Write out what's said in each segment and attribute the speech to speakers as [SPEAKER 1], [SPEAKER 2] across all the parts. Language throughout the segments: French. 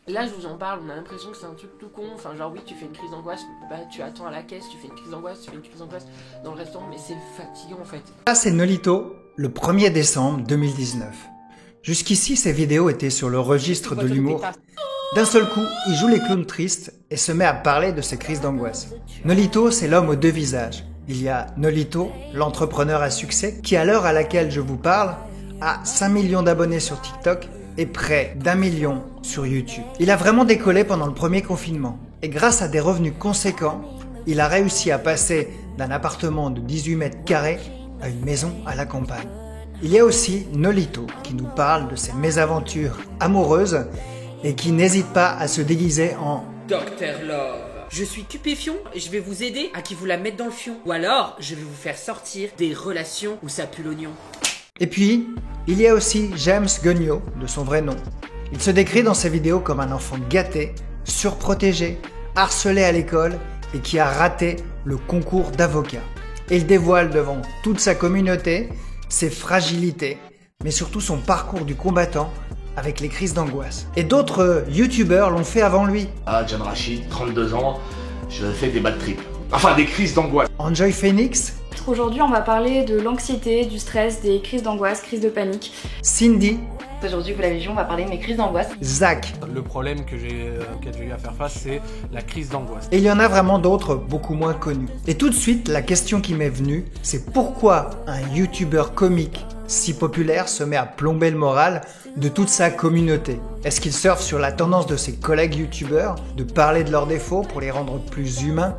[SPEAKER 1] Là, je vous en parle, on a l'impression que c'est un truc tout con. Enfin, genre, oui, tu fais une crise d'angoisse, bah, tu attends à la caisse, tu fais une crise d'angoisse, tu fais une crise d'angoisse dans le restaurant, mais c'est fatigant en fait.
[SPEAKER 2] Ça, c'est Nolito, le 1er décembre 2019. Jusqu'ici, ses vidéos étaient sur le registre de l'humour. D'un seul coup, il joue les clowns tristes et se met à parler de ses crises d'angoisse. Nolito, c'est l'homme aux deux visages. Il y a Nolito, l'entrepreneur à succès, qui à l'heure à laquelle je vous parle, a 5 millions d'abonnés sur TikTok et près d'1 million sur YouTube. Il a vraiment décollé pendant le premier confinement. Et grâce à des revenus conséquents, il a réussi à passer d'un appartement de 18 mètres carrés à une maison à la campagne. Il y a aussi Nolito qui nous parle de ses mésaventures amoureuses et qui n'hésite pas à se déguiser en
[SPEAKER 3] Dr Love. Je suis Cupéfion et je vais vous aider à qui vous la mettre dans le fion. Ou alors, je vais vous faire sortir des relations où ça pue l'oignon.
[SPEAKER 2] Et puis, il y a aussi James Gogno, de son vrai nom. Il se décrit dans ses vidéos comme un enfant gâté, surprotégé, harcelé à l'école et qui a raté le concours d'avocat. Et il dévoile devant toute sa communauté ses fragilités, mais surtout son parcours du combattant avec les crises d'angoisse. Et d'autres youtubeurs l'ont fait avant lui.
[SPEAKER 4] John Rachid, 32 ans, je fais des bad trips. Enfin, des crises d'angoisse.
[SPEAKER 2] Enjoy Phoenix.
[SPEAKER 5] Aujourd'hui, on va parler de l'anxiété, du stress, des crises d'angoisse, crises de panique.
[SPEAKER 2] Cindy.
[SPEAKER 6] Aujourd'hui, vous l'avez vu, on va parler de mes crises d'angoisse.
[SPEAKER 2] Zach.
[SPEAKER 7] Le problème auquel j'ai eu à faire face, c'est la crise d'angoisse.
[SPEAKER 2] Et il y en a vraiment d'autres beaucoup moins connus. Et tout de suite, la question qui m'est venue, c'est pourquoi un youtubeur comique si populaire se met à plomber le moral de toute sa communauté? Est-ce qu'il surfe sur la tendance de ses collègues youtubeurs de parler de leurs défauts pour les rendre plus humains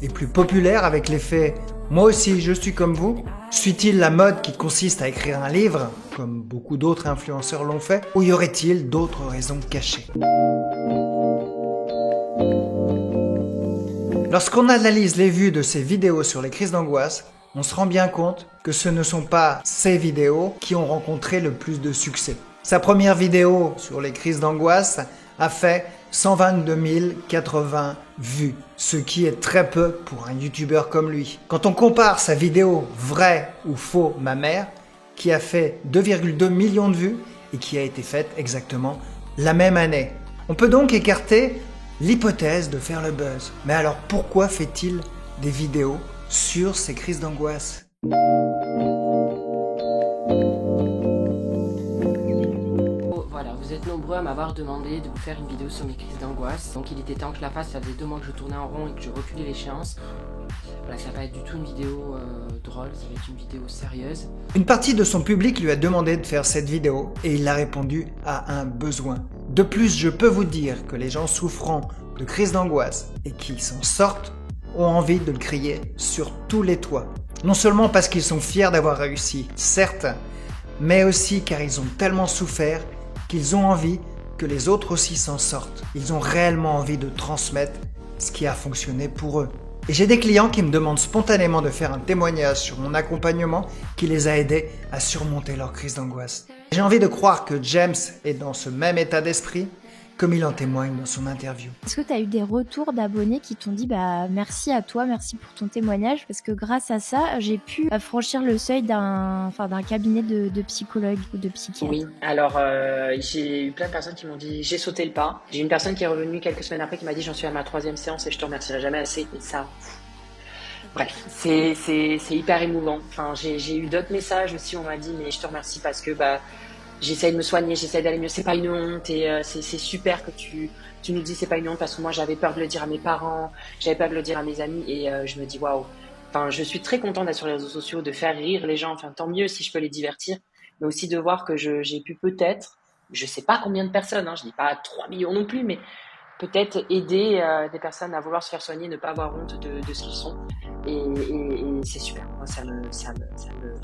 [SPEAKER 2] et plus populaires avec l'effet « moi aussi je suis comme vous » Suit-il la mode qui consiste à écrire un livre, comme beaucoup d'autres influenceurs l'ont fait, ou y aurait-il d'autres raisons cachées? Lorsqu'on analyse les vues de ces vidéos sur les crises d'angoisse, on se rend bien compte que ce ne sont pas ces vidéos qui ont rencontré le plus de succès. Sa première vidéo sur les crises d'angoisse a fait 122 080 vues, ce qui est très peu pour un youtubeur comme lui. Quand on compare sa vidéo Vrai ou Faux ma mère, qui a fait 2,2 millions de vues et qui a été faite exactement la même année, on peut donc écarter l'hypothèse de faire le buzz. Mais alors pourquoi fait-il des vidéos sur ces crises d'angoisse?
[SPEAKER 1] Voilà, vous êtes nombreux à m'avoir demandé de vous faire une vidéo sur mes crises d'angoisse. Donc il était temps que je la fasse, ça faisait 2 mois que je tournais en rond et que je reculais l'échéance. Voilà, ça va pas être du tout une vidéo drôle, ça va être une vidéo sérieuse.
[SPEAKER 2] Une partie de son public lui a demandé de faire cette vidéo et il a répondu à un besoin. De plus, je peux vous dire que les gens souffrant de crises d'angoisse et qui s'en sortent ont envie de le crier sur tous les toits. Non seulement parce qu'ils sont fiers d'avoir réussi, certes, mais aussi car ils ont tellement souffert qu'ils ont envie que les autres aussi s'en sortent. Ils ont réellement envie de transmettre ce qui a fonctionné pour eux. Et j'ai des clients qui me demandent spontanément de faire un témoignage sur mon accompagnement qui les a aidés à surmonter leur crise d'angoisse. J'ai envie de croire que James est dans ce même état d'esprit, comme il en témoigne dans son interview.
[SPEAKER 8] Est-ce que tu as eu des retours d'abonnés qui t'ont dit merci à toi, merci pour ton témoignage, parce que grâce à ça, j'ai pu franchir le seuil d'un cabinet de psychologue ou de psychiatre?
[SPEAKER 3] Oui, alors j'ai eu plein de personnes qui m'ont dit j'ai sauté le pas. J'ai une personne qui est revenue quelques semaines après qui m'a dit j'en suis à ma 3e séance et je te remercierai jamais assez. Et ça, bref, c'est hyper émouvant. Enfin, j'ai eu d'autres messages aussi, on m'a dit mais je te remercie parce que j'essaie de me soigner, j'essaie d'aller mieux, c'est pas une honte et c'est super que tu nous dis c'est pas une honte parce que moi j'avais peur de le dire à mes parents, j'avais peur de le dire à mes amis et je me dis waouh. Enfin, je suis très contente d'être sur les réseaux sociaux, de faire rire les gens, enfin tant mieux si je peux les divertir, mais aussi de voir que j'ai pu peut-être, je sais pas combien de personnes, je dis pas 3 millions non plus, mais peut-être aider des personnes à vouloir se faire soigner, ne pas avoir honte de ce qu'ils sont et c'est super, moi ça me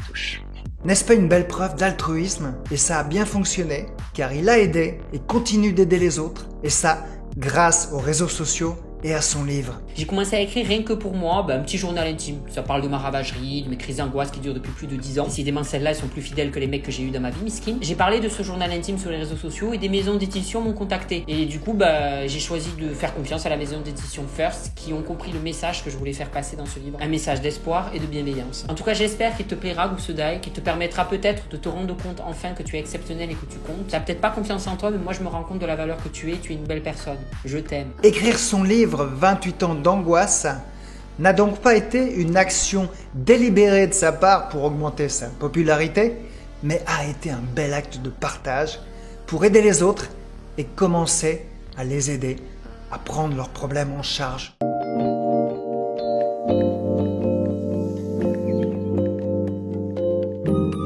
[SPEAKER 3] touche.
[SPEAKER 2] N'est-ce pas une belle preuve d'altruisme? Et ça a bien fonctionné, car il a aidé et continue d'aider les autres, et ça grâce aux réseaux sociaux et à son livre.
[SPEAKER 9] J'ai commencé à écrire rien que pour moi, un petit journal intime. Ça parle de ma ravagerie, de mes crises d'angoisse qui durent depuis plus de 10 ans. Décidément, celles-là, elles sont plus fidèles que les mecs que j'ai eu dans ma vie, miskin. J'ai parlé de ce journal intime sur les réseaux sociaux et des maisons d'édition m'ont contacté. Et du coup, j'ai choisi de faire confiance à la maison d'édition First, qui ont compris le message que je voulais faire passer dans ce livre. Un message d'espoir et de bienveillance. En tout cas, j'espère qu'il te plaira, Goussedaï, qu'il te permettra peut-être de te rendre compte enfin que tu es exceptionnel et que tu comptes. Tu n'as peut-être pas confiance en toi, mais moi je me rends compte de la valeur que tu es une belle personne. Je t'aime.
[SPEAKER 2] Écrire son livre 28 ans d'angoisse n'a donc pas été une action délibérée de sa part pour augmenter sa popularité, mais a été un bel acte de partage pour aider les autres et commencer à les aider à prendre leurs problèmes en charge.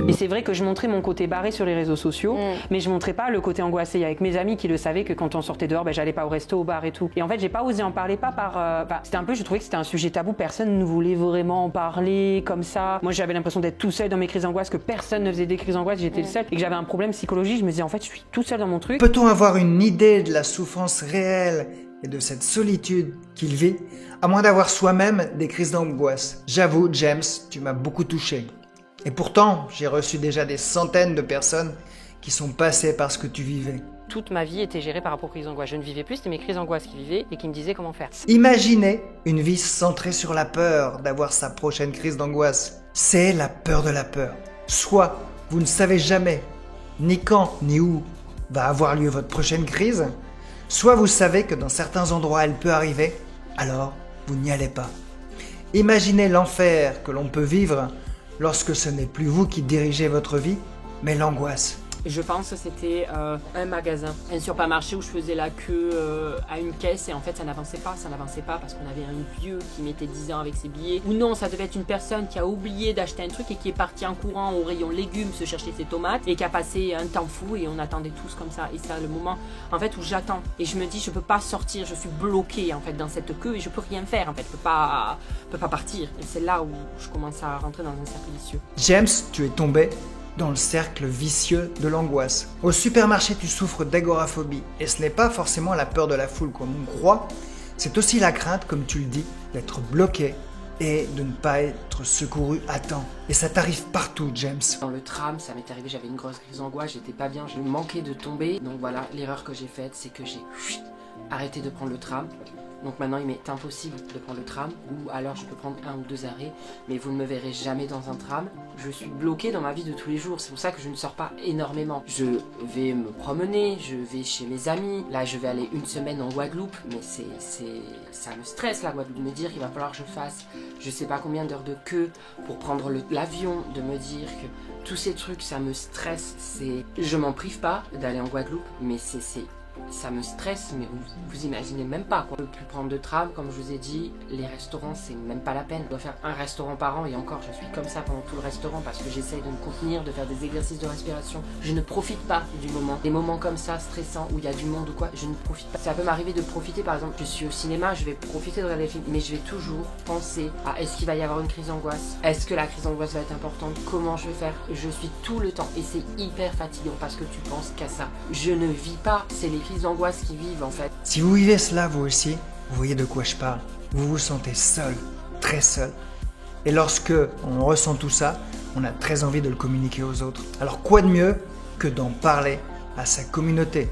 [SPEAKER 1] Et c'est vrai que je montrais mon côté barré sur les réseaux sociaux, mais je montrais pas le côté angoissé. Il y avec mes amis qui le savaient que quand on sortait dehors, j'allais pas au resto, au bar et tout. Et en fait, j'ai pas osé en parler, pas par... c'était un peu, je trouvais que c'était un sujet tabou, personne ne voulait vraiment en parler comme ça. Moi, j'avais l'impression d'être tout seul dans mes crises d'angoisse, que personne ne faisait des crises d'angoisse, j'étais le seul. Et que j'avais un problème psychologique, je me disais, en fait, je suis tout seul dans mon truc.
[SPEAKER 2] Peut-on avoir une idée de la souffrance réelle et de cette solitude qu'il vit, à moins d'avoir soi-même des crises d'angoisse? J'avoue, James, tu m'as beaucoup touché. Et pourtant, j'ai reçu déjà des centaines de personnes qui sont passées par ce que tu vivais.
[SPEAKER 1] Toute ma vie était gérée par rapport aux crises d'angoisse. Je ne vivais plus, c'était mes crises d'angoisse qui vivaient et qui me disaient comment faire.
[SPEAKER 2] Imaginez une vie centrée sur la peur d'avoir sa prochaine crise d'angoisse. C'est la peur de la peur. Soit vous ne savez jamais ni quand ni où va avoir lieu votre prochaine crise, soit vous savez que dans certains endroits elle peut arriver, alors vous n'y allez pas. Imaginez l'enfer que l'on peut vivre lorsque ce n'est plus vous qui dirigez votre vie, mais l'angoisse.
[SPEAKER 1] Je pense que c'était un magasin, un supermarché où je faisais la queue à une caisse et en fait ça n'avançait pas parce qu'on avait un vieux qui mettait 10 ans avec ses billets. Ou non, ça devait être une personne qui a oublié d'acheter un truc et qui est partie en courant au rayon légumes se chercher ses tomates et qui a passé un temps fou et on attendait tous comme ça. Et c'est le moment en fait où j'attends et je me dis je peux pas sortir, je suis bloquée en fait dans cette queue et je peux rien faire en fait, je peux pas partir. Et c'est là où je commence à rentrer dans un cercle vicieux.
[SPEAKER 2] James, tu es tombé dans le cercle vicieux de l'angoisse. Au supermarché, tu souffres d'agoraphobie. Et ce n'est pas forcément la peur de la foule comme on croit, c'est aussi la crainte, comme tu le dis, d'être bloqué et de ne pas être secouru à temps. Et ça t'arrive partout, James.
[SPEAKER 1] Dans le tram, ça m'est arrivé, j'avais une grosse crise d'angoisse, j'étais pas bien, je manquais de tomber. Donc voilà, l'erreur que j'ai faite, c'est que j'ai arrêté de prendre le tram. Donc maintenant il m'est impossible de prendre le tram, ou alors je peux prendre 1 ou 2 arrêts, mais vous ne me verrez jamais dans un tram. Je suis bloquée dans ma vie de tous les jours, c'est pour ça que je ne sors pas énormément. Je vais me promener, je vais chez mes amis, là je vais aller 1 semaine en Guadeloupe, mais ça me stresse la Guadeloupe, de me dire qu'il va falloir que je fasse je sais pas combien d'heures de queue pour prendre l'avion, de me dire que tous ces trucs ça me stresse, je m'en prive pas d'aller en Guadeloupe, mais ça me stresse, mais vous imaginez même pas quoi. Je ne peux plus prendre de tram, comme je vous ai dit, les restaurants c'est même pas la peine. Je dois faire un restaurant par an et encore je suis comme ça pendant tout le restaurant parce que j'essaye de me contenir, de faire des exercices de respiration. Je ne profite pas du moment. Des moments comme ça, stressants, où il y a du monde ou quoi, je ne profite pas. Ça peut m'arriver de profiter, par exemple, je suis au cinéma, je vais profiter de regarder des films, mais je vais toujours penser à est-ce qu'il va y avoir une crise d'angoisse? Est-ce que la crise d'angoisse va être importante? Comment je vais faire? Je suis tout le temps et c'est hyper fatigant parce que tu penses qu'à ça. Je ne vis pas, c'est les crises d'angoisse qui vivent en fait.
[SPEAKER 2] Si vous vivez cela vous aussi, vous voyez de quoi je parle. Vous vous sentez seul, très seul. Et lorsque on ressent tout ça, on a très envie de le communiquer aux autres. Alors quoi de mieux que d'en parler à sa communauté,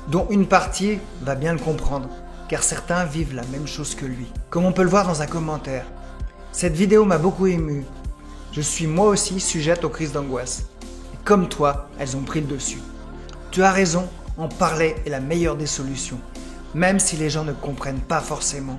[SPEAKER 2] dont une partie va bien le comprendre, car certains vivent la même chose que lui. Comme on peut le voir dans un commentaire, cette vidéo m'a beaucoup ému. Je suis moi aussi sujette aux crises d'angoisse. Et comme toi, elles ont pris le dessus. Tu as raison, en parler est la meilleure des solutions, même si les gens ne comprennent pas forcément.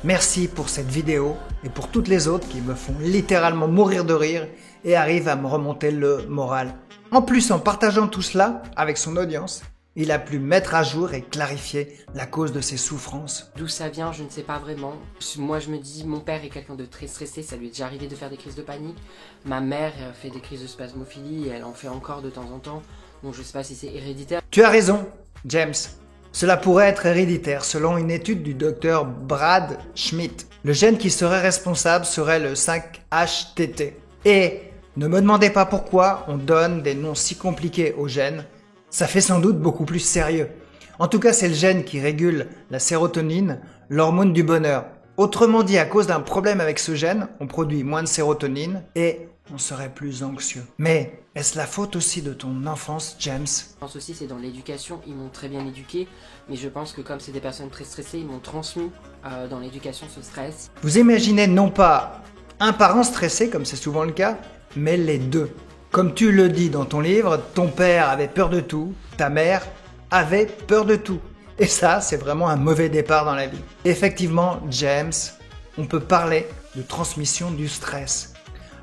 [SPEAKER 2] Merci pour cette vidéo et pour toutes les autres qui me font littéralement mourir de rire et arrivent à me remonter le moral. En plus, en partageant tout cela avec son audience, il a pu mettre à jour et clarifier la cause de ses souffrances.
[SPEAKER 1] D'où ça vient, je ne sais pas vraiment. Moi, je me dis, mon père est quelqu'un de très stressé, ça lui est déjà arrivé de faire des crises de panique. Ma mère fait des crises de spasmophilie et elle en fait encore de temps en temps. Donc je ne sais pas si c'est héréditaire.
[SPEAKER 2] Tu as raison, James. Cela pourrait être héréditaire selon une étude du docteur Brad Schmidt. Le gène qui serait responsable serait le 5-HTT. Et ne me demandez pas pourquoi on donne des noms si compliqués aux gènes. Ça fait sans doute beaucoup plus sérieux. En tout cas, c'est le gène qui régule la sérotonine, l'hormone du bonheur. Autrement dit, à cause d'un problème avec ce gène, on produit moins de sérotonine et on serait plus anxieux. Mais est-ce la faute aussi de ton enfance, James?
[SPEAKER 1] Je pense aussi c'est dans l'éducation, ils m'ont très bien éduqué, mais je pense que comme c'est des personnes très stressées, ils m'ont transmis dans l'éducation ce stress.
[SPEAKER 2] Vous imaginez non pas un parent stressé, comme c'est souvent le cas, mais les deux. Comme tu le dis dans ton livre, ton père avait peur de tout, ta mère avait peur de tout. Et ça, c'est vraiment un mauvais départ dans la vie. Effectivement, James, on peut parler de transmission du stress.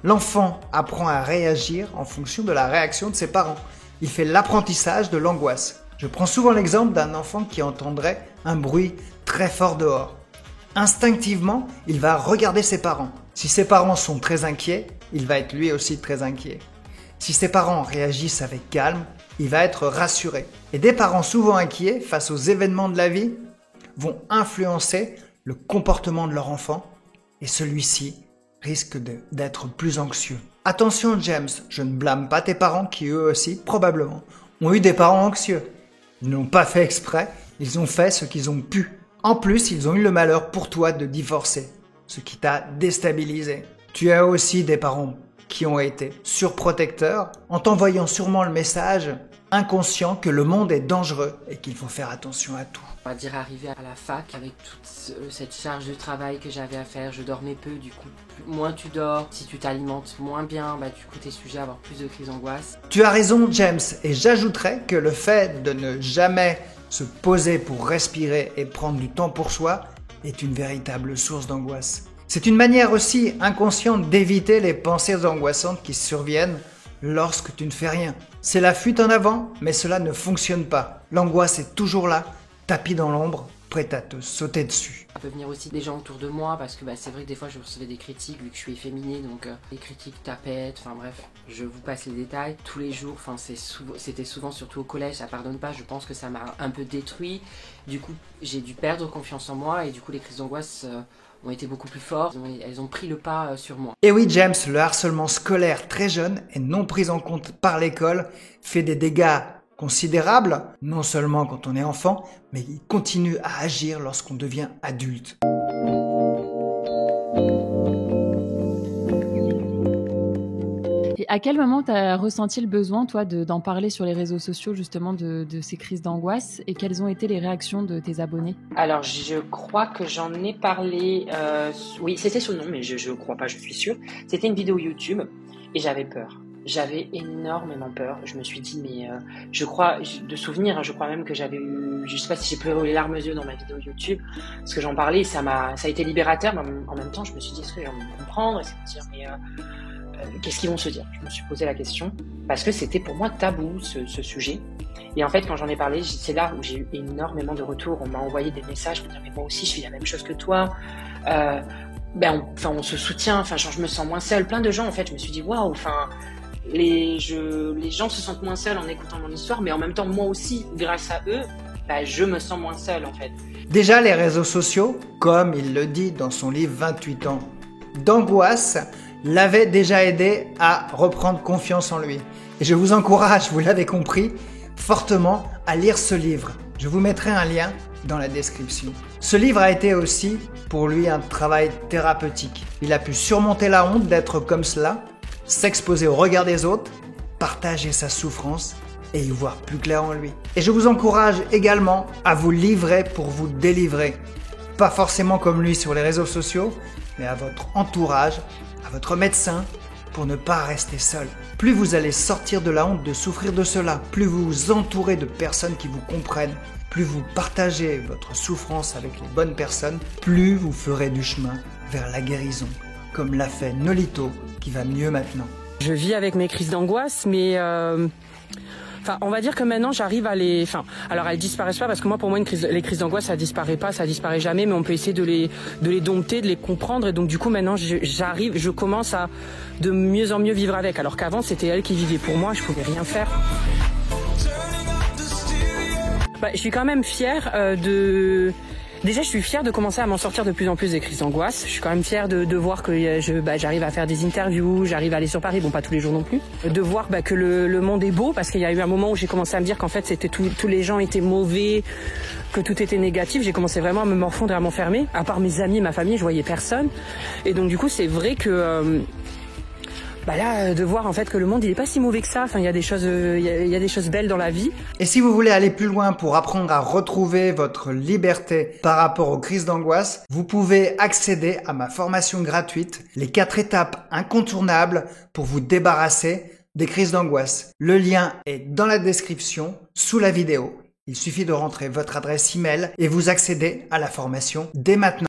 [SPEAKER 2] L'enfant apprend à réagir en fonction de la réaction de ses parents. Il fait l'apprentissage de l'angoisse. Je prends souvent l'exemple d'un enfant qui entendrait un bruit très fort dehors. Instinctivement, il va regarder ses parents. Si ses parents sont très inquiets, il va être lui aussi très inquiet. Si ses parents réagissent avec calme, il va être rassuré. Et des parents souvent inquiets face aux événements de la vie vont influencer le comportement de leur enfant et celui-ci risque d'être plus anxieux. Attention James, je ne blâme pas tes parents qui eux aussi, probablement, ont eu des parents anxieux. Ils n'ont pas fait exprès, ils ont fait ce qu'ils ont pu. En plus, ils ont eu le malheur pour toi de divorcer, ce qui t'a déstabilisé. Tu as aussi des parents qui ont été surprotecteurs en t'envoyant sûrement le message inconscient que le monde est dangereux et qu'il faut faire attention à tout.
[SPEAKER 1] On va dire arrivé à la fac avec toute cette charge de travail que j'avais à faire, je dormais peu du coup. Moins tu dors, si tu t'alimentes moins bien, du coup t'es sujet à avoir plus de crises d'angoisse.
[SPEAKER 2] Tu as raison James, et j'ajouterais que le fait de ne jamais se poser pour respirer et prendre du temps pour soi est une véritable source d'angoisse. C'est une manière aussi inconsciente d'éviter les pensées angoissantes qui surviennent lorsque tu ne fais rien. C'est la fuite en avant, mais cela ne fonctionne pas. L'angoisse est toujours là, tapis dans l'ombre, prête à te sauter dessus.
[SPEAKER 1] Ça peut venir aussi des gens autour de moi, parce que c'est vrai que des fois je recevais des critiques, vu que je suis efféminée, donc des critiques tapettes, enfin bref, je vous passe les détails. Tous les jours, c'était souvent surtout au collège, ça pardonne pas, je pense que ça m'a un peu détruit. Du coup, j'ai dû perdre confiance en moi, et du coup les crises d'angoisse ont été beaucoup plus fortes, elles ont pris le pas sur moi.
[SPEAKER 2] Et oui James, le harcèlement scolaire très jeune et non pris en compte par l'école fait des dégâts considérables, non seulement quand on est enfant, mais il continue à agir lorsqu'on devient adulte.
[SPEAKER 10] Et à quel moment tu as ressenti le besoin, toi, d'en parler sur les réseaux sociaux, justement, de ces crises d'angoisse, et quelles ont été les réactions de tes abonnés?
[SPEAKER 3] Alors, je crois que j'en ai parlé, oui, c'était son nom, mais je crois pas, je suis sûre. C'était une vidéo YouTube, et j'avais peur. J'avais énormément peur. Je me suis dit, mais je crois, de souvenir, je crois même que j'avais eu, je sais pas si j'ai pleuré les larmes aux yeux dans ma vidéo YouTube, parce que j'en parlais, ça a été libérateur, mais en même temps, je me suis dit, est-ce que les gens vont me comprendre, est-ce qu'ils vont me dire, mais qu'est-ce qu'ils vont se dire? Je me suis posé la question, parce que c'était pour moi tabou, ce sujet. Et en fait, quand j'en ai parlé, c'est là où j'ai eu énormément de retours. On m'a envoyé des messages pour dire, mais moi aussi, je fais la même chose que toi. On se soutient, je me sens moins seule. Plein de gens, en fait, je me suis dit, waouh, les gens se sentent moins seuls en écoutant mon histoire, mais en même temps, moi aussi, grâce à eux, je me sens moins seule, en fait.
[SPEAKER 2] Déjà, les réseaux sociaux, comme il le dit dans son livre 28 ans d'angoisse, l'avaient déjà aidé à reprendre confiance en lui. Et je vous encourage, vous l'avez compris, fortement à lire ce livre. Je vous mettrai un lien dans la description. Ce livre a été aussi pour lui un travail thérapeutique. Il a pu surmonter la honte d'être comme cela, s'exposer au regard des autres, partager sa souffrance et y voir plus clair en lui. Et je vous encourage également à vous livrer pour vous délivrer. Pas forcément comme lui sur les réseaux sociaux, mais à votre entourage, à votre médecin, pour ne pas rester seul. Plus vous allez sortir de la honte de souffrir de cela, plus vous vous entourez de personnes qui vous comprennent, plus vous partagez votre souffrance avec les bonnes personnes, plus vous ferez du chemin vers la guérison, comme l'a fait Nolito, qui va mieux maintenant.
[SPEAKER 11] Je vis avec mes crises d'angoisse, mais on va dire que maintenant j'arrive à les... alors elles disparaissent pas, parce que moi, pour moi, les crises d'angoisse, ça disparaît pas, ça disparaît jamais, mais on peut essayer de les dompter, de les comprendre, et donc du coup maintenant je commence à de mieux en mieux vivre avec, alors qu'avant c'était elle qui vivait pour moi, je pouvais rien faire. Je suis quand même fière Déjà, je suis fière de commencer à m'en sortir de plus en plus des crises d'angoisse. Je suis quand même fière de voir que j'arrive à faire des interviews, j'arrive à aller sur Paris, bon pas tous les jours non plus. De voir que le monde est beau, parce qu'il y a eu un moment où j'ai commencé à me dire qu'en fait c'était tous les gens étaient mauvais, que tout était négatif. J'ai commencé vraiment à me morfondre et à m'enfermer. À part mes amis, ma famille, je voyais personne. Et donc du coup, c'est vrai que là, de voir en fait que le monde il est pas si mauvais que ça. Enfin, il y a des choses belles dans la vie.
[SPEAKER 2] Et si vous voulez aller plus loin pour apprendre à retrouver votre liberté par rapport aux crises d'angoisse, vous pouvez accéder à ma formation gratuite, les 4 étapes incontournables pour vous débarrasser des crises d'angoisse. Le lien est dans la description, sous la vidéo. Il suffit de rentrer votre adresse email et vous accédez à la formation dès maintenant.